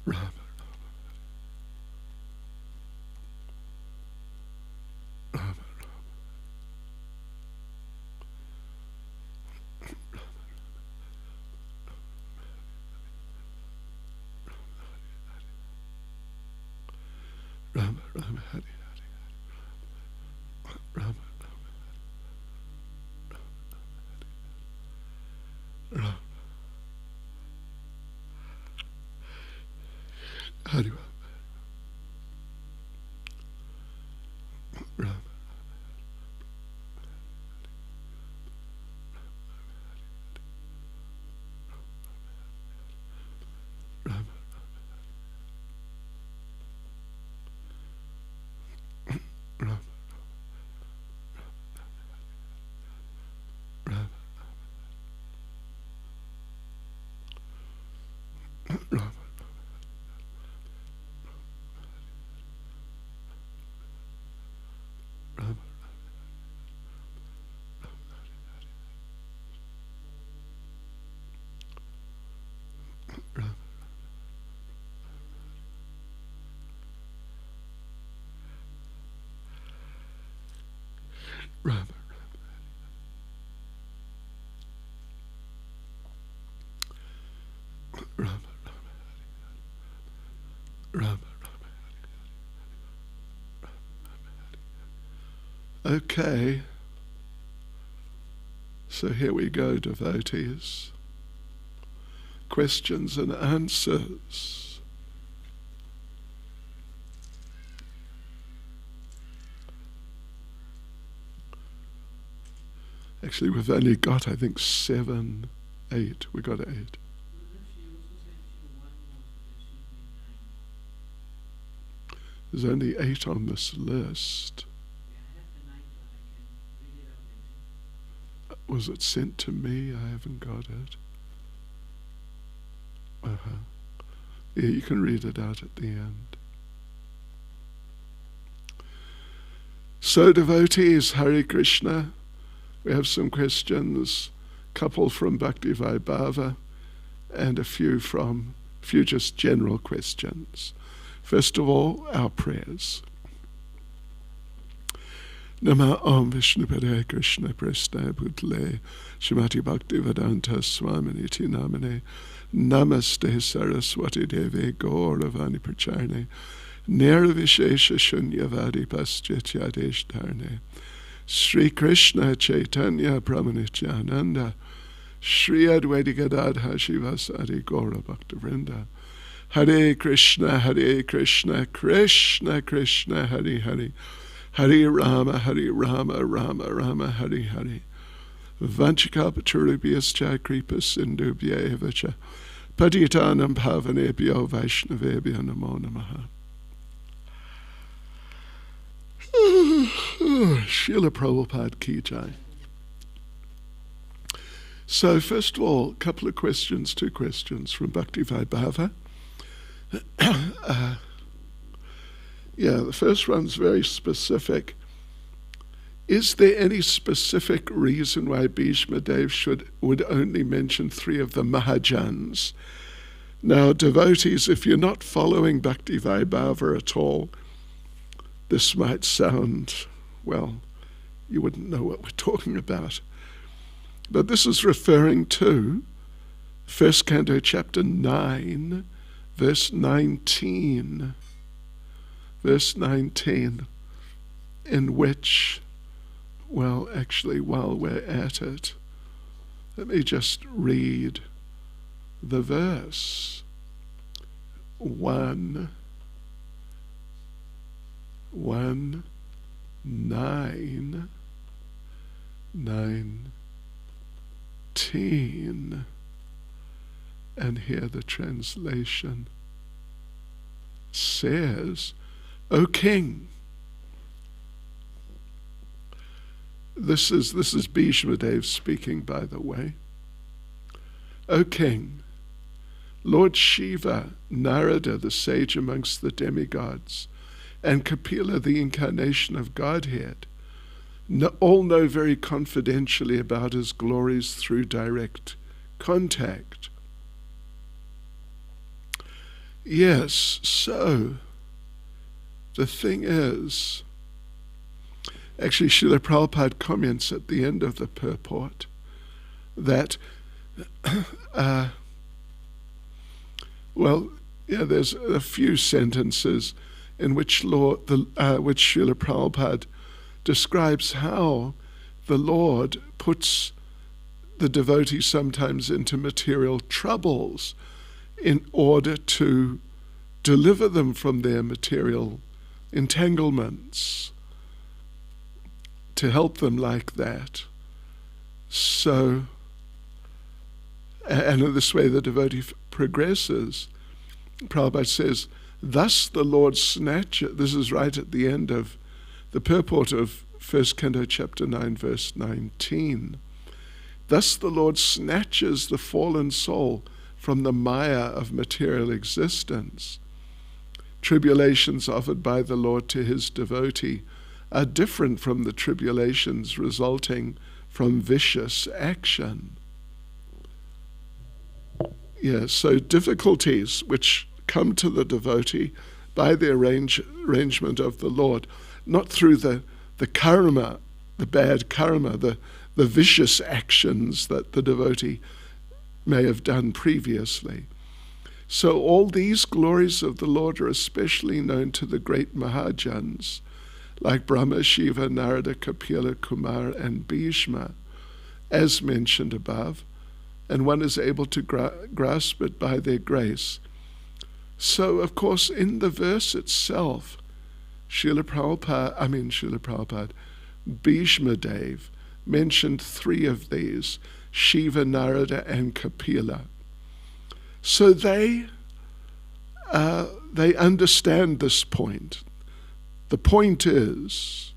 Rama. Rama. Rama, Rama, Hari, Hari, Rama, Rama, Rama, Hari, Rama, Rama, Rama, Rama, Rama, Rama. Rama, Rama, Rama, Rama. Okay, so here we go, devotees. Questions and answers. Actually, we've only got, I think, 7, 8. We got 8. There's only 8 on this list. Was it sent to me? I haven't got it. Yeah, you can read it out at the end. So, devotees, Hare Krishna. We have some questions, couple from Bhakti Vaibhava, and a few just general questions. First of all, our prayers. Nama Om Vishnu Padaya Krishna Prestaya Bhutale Shrimati Bhakti Vedanta Swaminiti Namane Namaste Saraswati Deve Gauravani Pracharne Nirvishesha Shunyavadi Paschetyadesh Dharne Sri Krishna Chaitanya Pramanityananda Sri Advaita Gadadha Shivasadi Gaura Bhakta Vrinda Hare Krishna Krishna Krishna Hare Hare Hare Rama Rama Rama Hare Hare Vanchakapaturubhyascha kripa sindubhya evacha Patitanam Pavanebhyo Vaishnavebhyo Namo Namaha. Srila Prabhupada Ki Jai. So first of all, a couple of questions, 2 questions from Bhakti Vaibhava. The first one's very specific. Is there any specific reason why Bhishma Dev would only mention 3 of the Mahajans? Now, devotees, if you're not following Bhakti Vaibhava at all, this might sound, well, you wouldn't know what we're talking about. But this is referring to 1st Canto, Chapter 9, verse 19. Verse 19, in which, well, actually, while we're at it, let me just read the verse. 1, 9, 19, and here the translation says, O King. This is Bhishma Dev speaking, by the way. O King, Lord Shiva, Narada, the sage amongst the demigods, and Kapila, the incarnation of Godhead, all know very confidentially about his glories through direct contact. Yes, so the thing is, actually Srila Prabhupada comments at the end of the purport that, there's a few sentences in which which Srila Prabhupada describes how the Lord puts the devotee sometimes into material troubles in order to deliver them from their material entanglements, to help them like that. So, and in this way the devotee progresses. Prabhupada says, thus the Lord snatches, this is right at the end of the purport of 1st Canto chapter 9 verse 19. Thus the Lord snatches the fallen soul from the maya of material existence. Tribulations offered by the Lord to his devotee are different from the tribulations resulting from vicious action. Yes, so difficulties which come to the devotee by the arrangement of the Lord, not through the karma, the bad karma, the vicious actions that the devotee may have done previously. So all these glories of the Lord are especially known to the great Mahajans, like Brahma, Shiva, Narada, Kapila, Kumar, and Bhishma, as mentioned above, and one is able to grasp it by their grace. So, of course, in the verse itself, Srila Prabhupada, Bhishma Dev mentioned three of these, Shiva, Narada, and Kapila. So they understand this point. The point is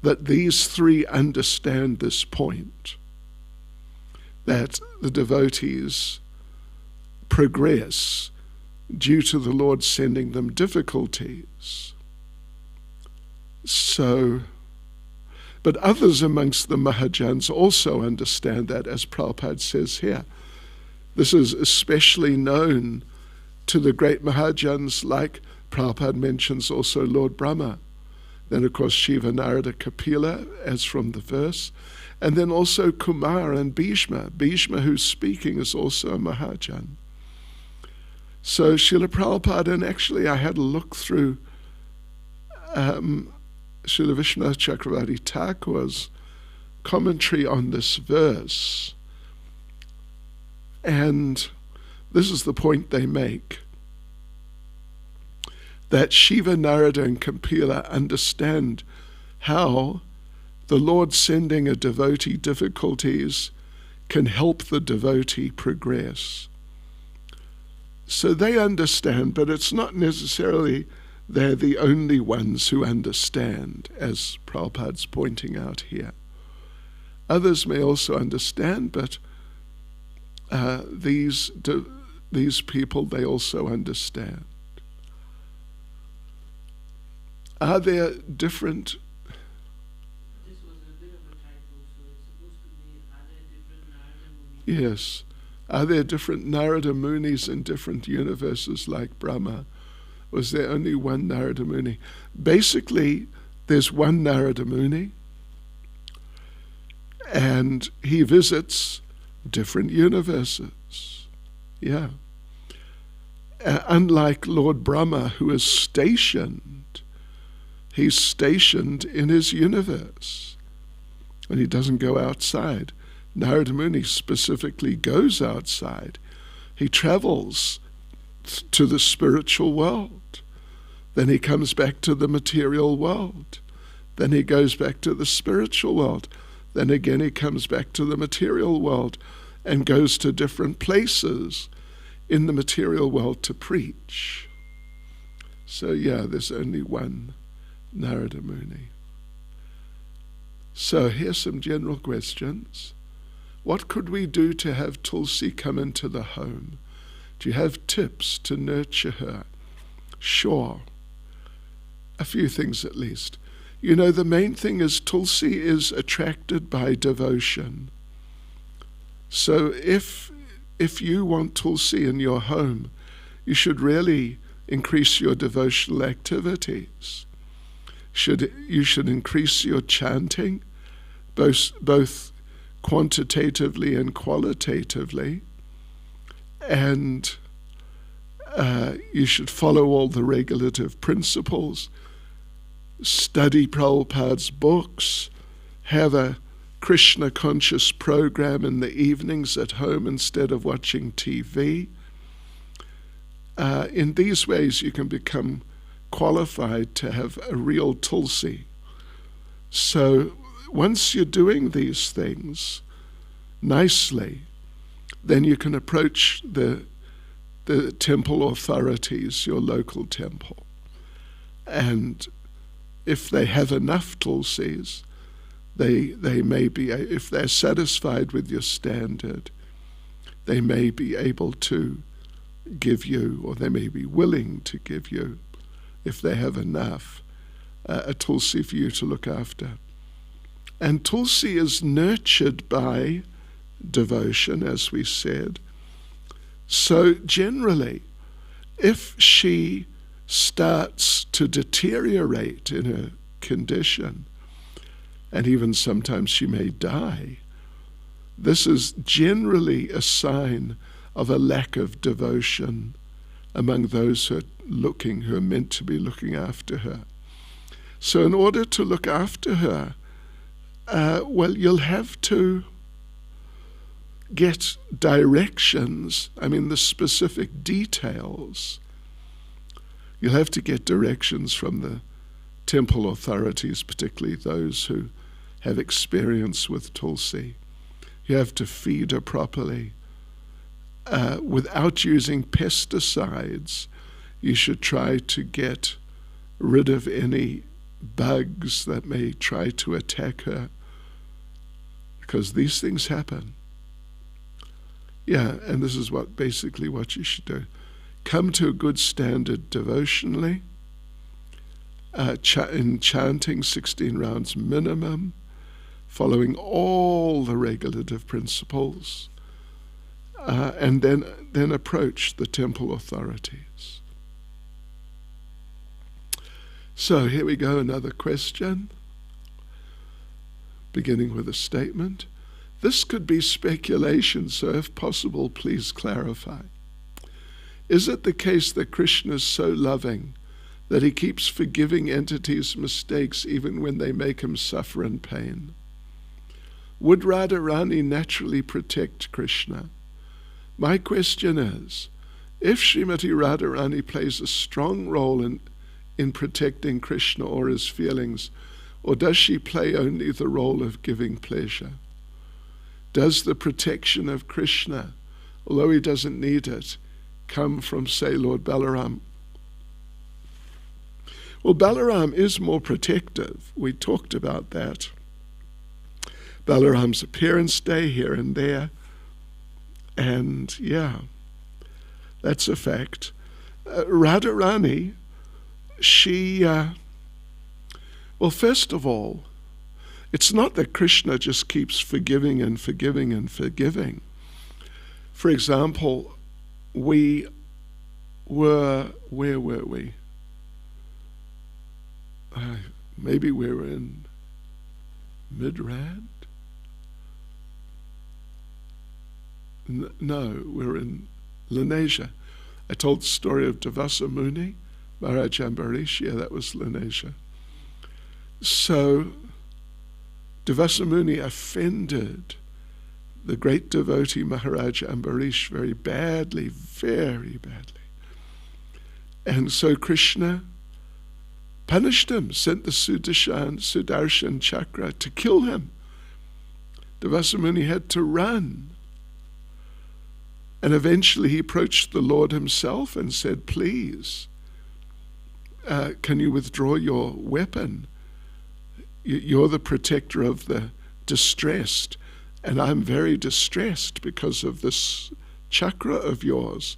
that these three understand this point, that the devotees progress due to the Lord sending them difficulties. So, but others amongst the Mahajans also understand that, as Prabhupada says here. This is especially known to the great Mahajans, like Prabhupada mentions also Lord Brahma. Then, of course, Shiva, Narada, Kapila, as from the verse. And then also Kumar and Bhishma. Bhishma, who's speaking, is also a Mahajan. So Srila Prabhupada, and actually I had a look through Srila Vishwanath Chakravarti Thakur's commentary on this verse. And this is the point they make, that Shiva, Narada, and Kapila understand how the Lord sending a devotee difficulties can help the devotee progress. So they understand, but it's not necessarily they're the only ones who understand, as Prabhupada's pointing out here. Others may also understand, but these people, they also understand. Are there different... This was a bit of a typo, so it's supposed to be, are there different Narada Munis? Yes. Are there different Narada Munis in different universes like Brahma? Was there only one Narada Muni? Basically, there's one Narada Muni, and he visits different universes. Yeah. Unlike Lord Brahma, who is stationed, he's stationed in his universe, and he doesn't go outside. Narada Muni specifically goes outside. He travels to the spiritual world. Then he comes back to the material world. Then he goes back to the spiritual world. Then again he comes back to the material world and goes to different places in the material world to preach. So yeah, there's only one Narada Muni. So here's some general questions. What could we do to have Tulsi come into the home? Do you have tips to nurture her? Sure. A few things at least. You know, the main thing is Tulsi is attracted by devotion. So if you want Tulsi in your home, you should really increase your devotional activities. You should increase your chanting, both quantitatively and qualitatively, and you should follow all the regulative principles, study Prabhupada's books, have a Krishna conscious program in the evenings at home instead of watching TV. In these ways you can become qualified to have a real Tulsi. So once you're doing these things nicely, then you can approach the temple authorities, your local temple. And if they have enough Tulsis, they may be, if they're satisfied with your standard, they may be able to give you, or they may be willing to give you, if they have enough, a Tulsi for you to look after. And Tulsi is nurtured by devotion, as we said. So generally, if she starts to deteriorate in her condition, and even sometimes she may die, this is generally a sign of a lack of devotion among those who are meant to be looking after her. So in order to look after her, you'll have to get directions, the specific details. You'll have to get directions from the temple authorities, particularly those who have experience with Tulsi. You have to feed her properly. Without using pesticides, you should try to get rid of any bugs that may try to attack her, because these things happen. Yeah, and this is basically what you should do. Come to a good standard devotionally, in chanting 16 rounds minimum, following all the regulative principles, and then approach the temple authorities. So here we go, another question, beginning with a statement. This could be speculation, so if possible, please clarify. Is it the case that Krishna is so loving that he keeps forgiving entities' mistakes even when they make him suffer in pain? Would Radharani naturally protect Krishna? My question is, if Srimati Radharani plays a strong role in protecting Krishna or his feelings, or does she play only the role of giving pleasure? Does the protection of Krishna, although he doesn't need it, come from, say, Lord Balaram? Well, Balaram is more protective. We talked about that. Balaram's appearance day here and there. And yeah, that's a fact. Radharani, she, first of all, it's not that Krishna just keeps forgiving and forgiving and forgiving. For example, where were we? Maybe we were in Midrand? No, we were in Lanesia. I told the story of Devasa Muni, Maharaj Ambarish. Yeah, that was Lanesia. So Devasa Muni offended the great devotee Maharaj Ambarish very badly, very badly. And so Krishna punished him, sent the Sudarshan Chakra to kill him. Devasa Muni had to run. And eventually he approached the Lord himself and said, please, can you withdraw your weapon? You're the protector of the distressed, and I'm very distressed because of this chakra of yours.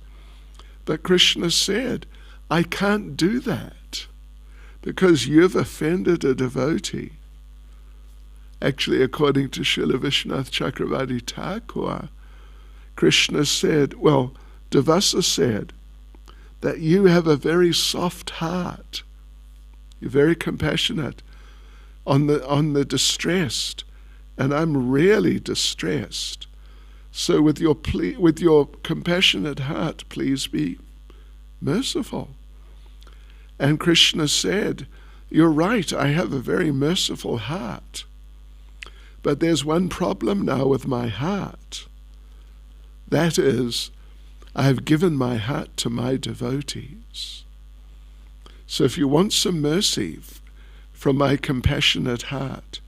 But Krishna said, I can't do that because you've offended a devotee. Actually, according to Srila Vishwanath Chakravarti Thakur, Krishna said, Devasa said, that you have a very soft heart. You're very compassionate on the distressed, and I'm really distressed. So with your compassionate heart, please be merciful. And Krishna said, you're right, I have a very merciful heart. But there's one problem now with my heart. That is, I have given my heart to my devotees. So if you want some mercy from my compassionate heart,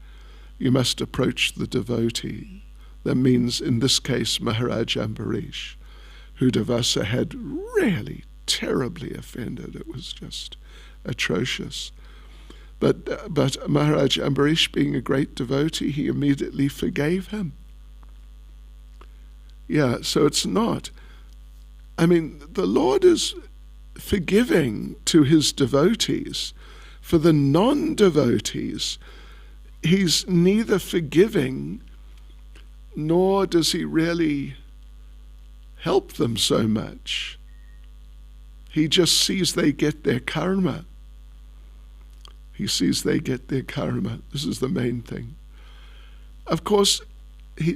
you must approach the devotee. That means, in this case, Maharaj Ambarish, who Devasa had really terribly offended. It was just atrocious. But Maharaj Ambarish, being a great devotee, he immediately forgave him. Yeah, so it's not. I mean, the Lord is forgiving to his devotees. For the non-devotees, he's neither forgiving nor does he really help them so much. He just sees they get their karma. He sees they get their karma. This is the main thing. Of course,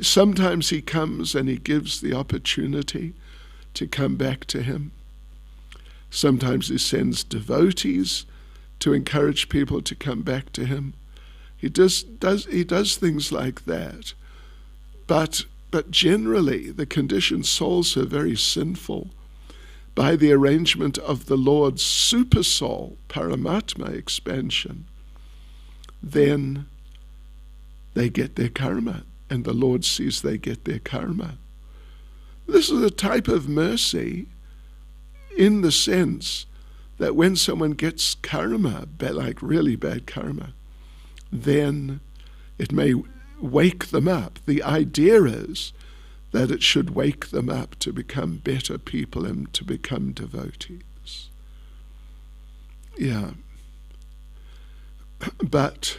sometimes he comes and he gives the opportunity to come back to him. Sometimes he sends devotees to encourage people to come back to him. He does things like that. But generally, the conditioned souls are very sinful. By the arrangement of the Lord's super soul, Paramatma expansion, then they get their karma, and the Lord sees they get their karma. This is a type of mercy in the sense that when someone gets karma, like really bad karma, then it may wake them up. The idea is that it should wake them up to become better people and to become devotees. Yeah. But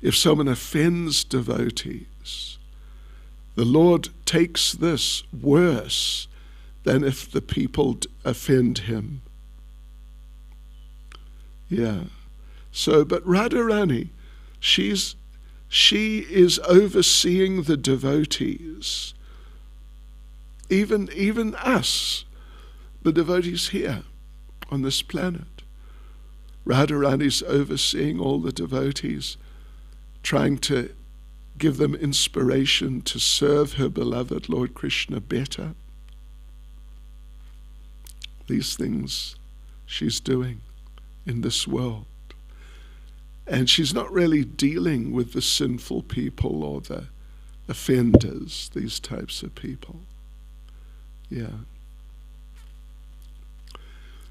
if someone offends devotees, the Lord takes this worse than if the people offend him. Yeah. So, but Radharani, she is overseeing the devotees, even us, the devotees here on this planet. Radharani's overseeing all the devotees, trying to give them inspiration to serve her beloved Lord Krishna better. These things she's doing in this world. And she's not really dealing with the sinful people or the offenders, these types of people. Yeah.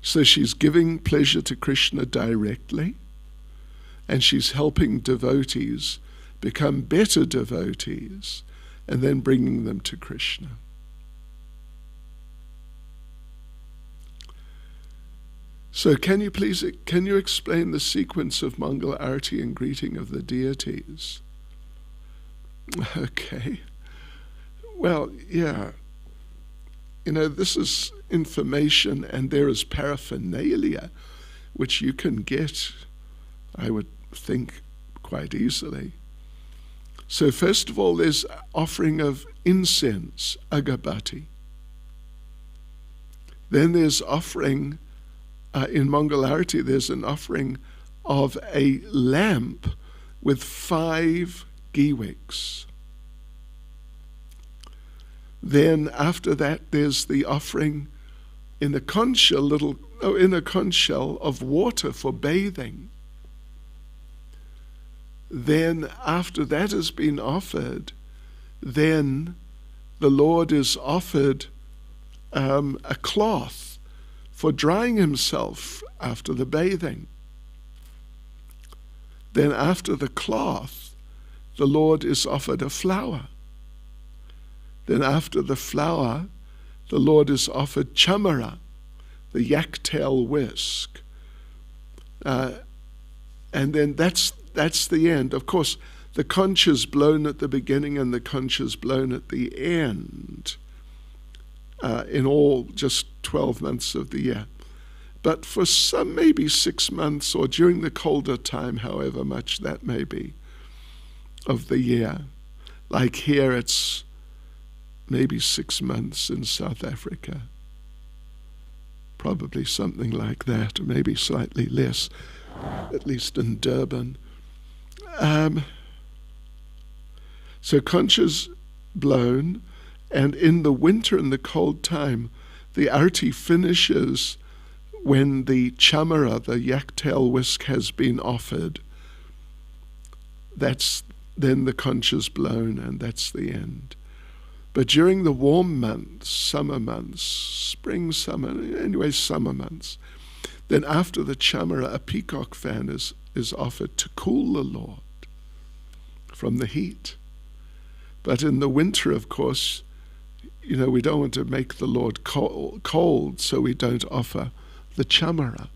So she's giving pleasure to Krishna directly, and she's helping devotees become better devotees, and then bringing them to Krishna. So can you explain the sequence of Mangal Arati and greeting of the deities? Okay. Well, yeah. This is information, and there is paraphernalia which you can get, I would think, quite easily. So first of all, there's offering of incense, agarbatti. Then there's offering, in Mangalarati, there's an offering of a lamp with 5 ghee wicks. Then after that, there's the offering in a conch shell of water for bathing. Then after that has been offered, then the Lord is offered a cloth for drying himself after the bathing. Then after the cloth, the Lord is offered a flower. Then after the flower, the Lord is offered chamara, the yak-tail whisk. And then that's the end. Of course, the conch is blown at the beginning and the conch is blown at the end. in all just 12 months of the year. But for some, maybe 6 months, or during the colder time, however much that may be, of the year. Like here, it's maybe 6 months in South Africa. Probably something like that, or maybe slightly less, at least in Durban. So conches blown, and in the winter and the cold time, the arti finishes when the chamara, the yak-tail whisk, has been offered. That's then the conches blown, and that's the end. But during the warm months, summer months, spring, summer, anyway, summer months, then after the chamara, a peacock fan is offered to cool the Lord from the heat. But in the winter, of course, we don't want to make the Lord cold, so we don't offer the chamara.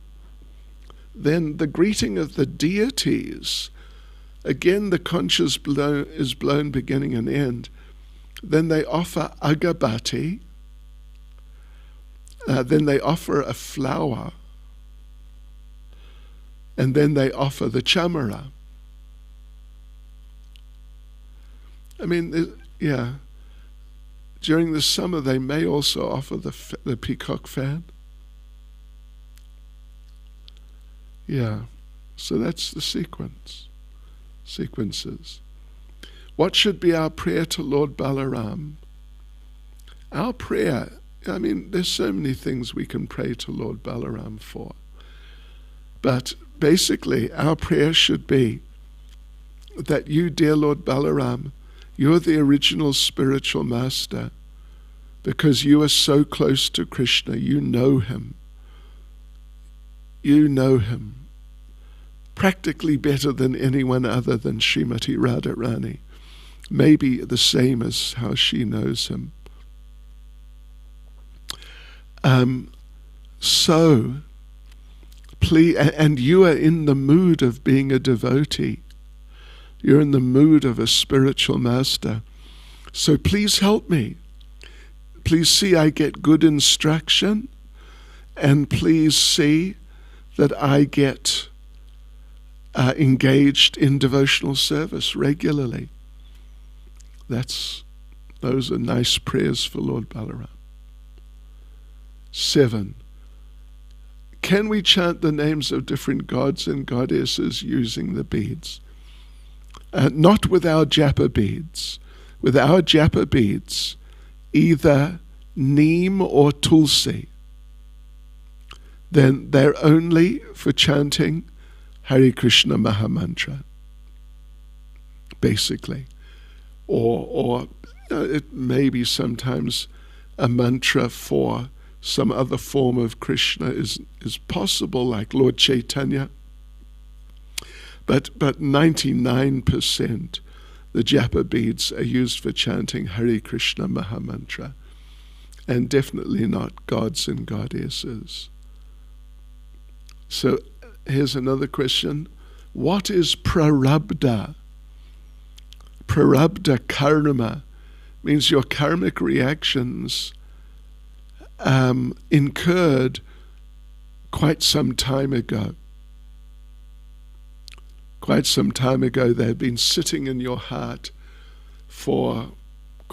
Then the greeting of the deities, again the conch is blown beginning and end. Then they offer agabati, then they offer a flower, and then they offer the chamara. I mean, yeah. During the summer, they may also offer the peacock fan. Yeah, so that's the sequences. What should be our prayer to Lord Balaram? Our prayer, I mean, there's so many things we can pray to Lord Balaram for. But basically, our prayer should be that you, dear Lord Balaram, you're the original spiritual master, because you are so close to Krishna, you know him. You know him practically better than anyone other than Srimati Radharani. Maybe the same as how she knows him. So, please, and you are in the mood of being a devotee. You're in the mood of a spiritual master. So please help me. Please see I get good instruction, and please see that I get engaged in devotional service regularly. Those are nice prayers for Lord Balaram. 7. Can we chant the names of different gods and goddesses using the beads? Not with our japa beads. With our japa beads, either neem or Tulsi. Then they're only for chanting Hare Krishna Mahamantra, basically. Or it may be sometimes a mantra for some other form of Krishna is possible, like Lord Chaitanya. But 99% the japa beads are used for chanting Hare Krishna Mahamantra, and definitely not gods and goddesses. So here's another question. What is prarabdha? Prarabdha karma means your karmic reactions incurred quite some time ago. Quite some time ago, they've been sitting in your heart for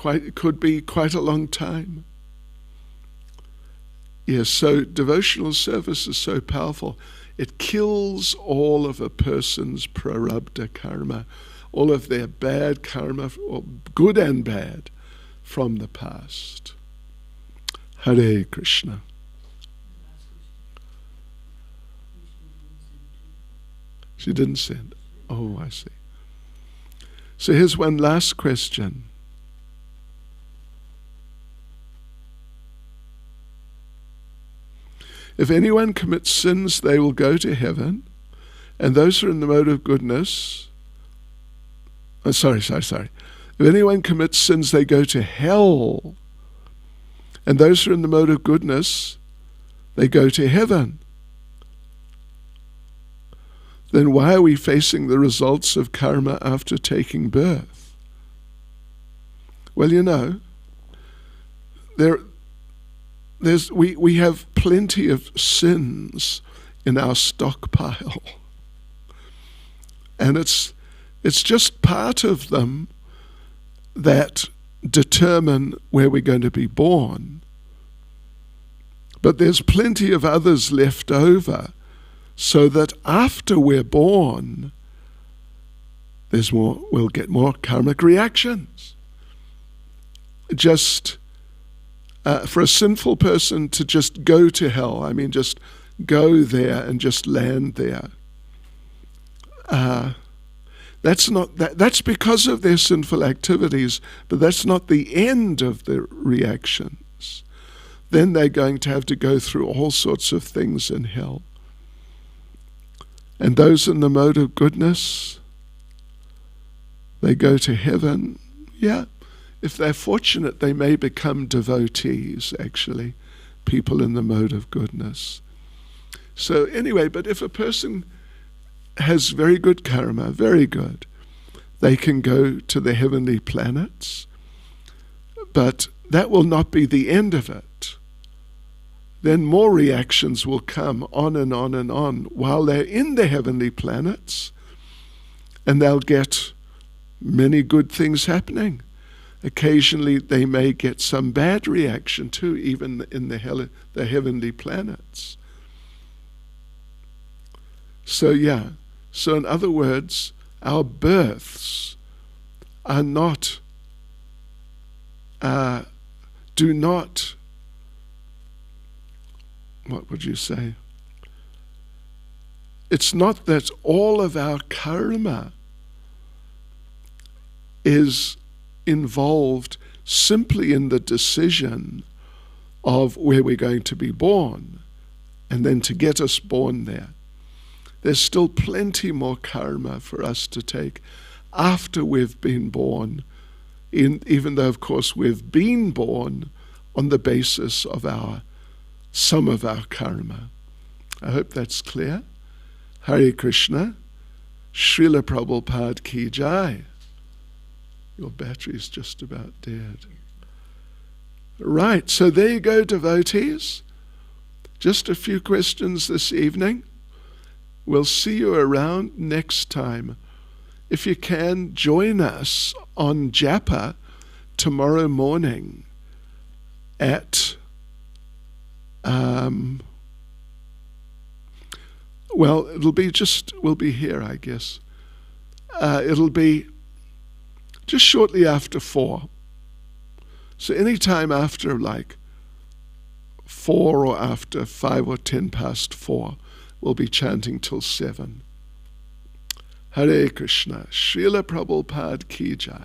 it could be quite a long time. Yes, so devotional service is so powerful. It kills all of a person's prarabdha karma, all of their bad karma, or good and bad, from the past. Hare Krishna. She didn't send. Oh, I see. So here's one last question. If anyone commits sins, they will go to heaven, and those who are in the mode of goodness... Sorry. If anyone commits sins, they go to hell, and those who are in the mode of goodness, they go to heaven. Then why are we facing the results of karma after taking birth? Well, we have plenty of sins in our stockpile. And it's just part of them that determine where we're going to be born. But there's plenty of others left over, so that after we're born, we'll get more karmic reactions. Just for a sinful person to just go to hell, I mean just go there and just land there, that's because of their sinful activities, but that's not the end of the reactions. Then they're going to have to go through all sorts of things in hell. And those in the mode of goodness, they go to heaven. Yeah, if they're fortunate, they may become devotees, actually, people in the mode of goodness. So anyway, but if a person has very good karma, very good, they can go to the heavenly planets, but that will not be the end of it. Then more reactions will come on and on and on while they're in the heavenly planets, and they'll get many good things happening. Occasionally they may get some bad reaction too, even in the heavenly planets. So in other words, our births are not, do not, what would you say? It's not that all of our karma is involved simply in the decision of where we're going to be born and then to get us born there. There's still plenty more karma for us to take after we've been born, even though, of course, we've been born on the basis of some of our karma. I hope that's clear. Hare Krishna. Srila Prabhupada ki jai. Your battery's just about dead. Right, so there you go, devotees. Just a few questions this evening. We'll see you around next time. If you can, join us on Japa tomorrow morning at, we'll be here, I guess. It'll be just shortly after 4. So any time after like 4 or after 5 or 10 past 4, we'll be chanting till 7. Hare Krishna. Srila Prabhupada ki jai.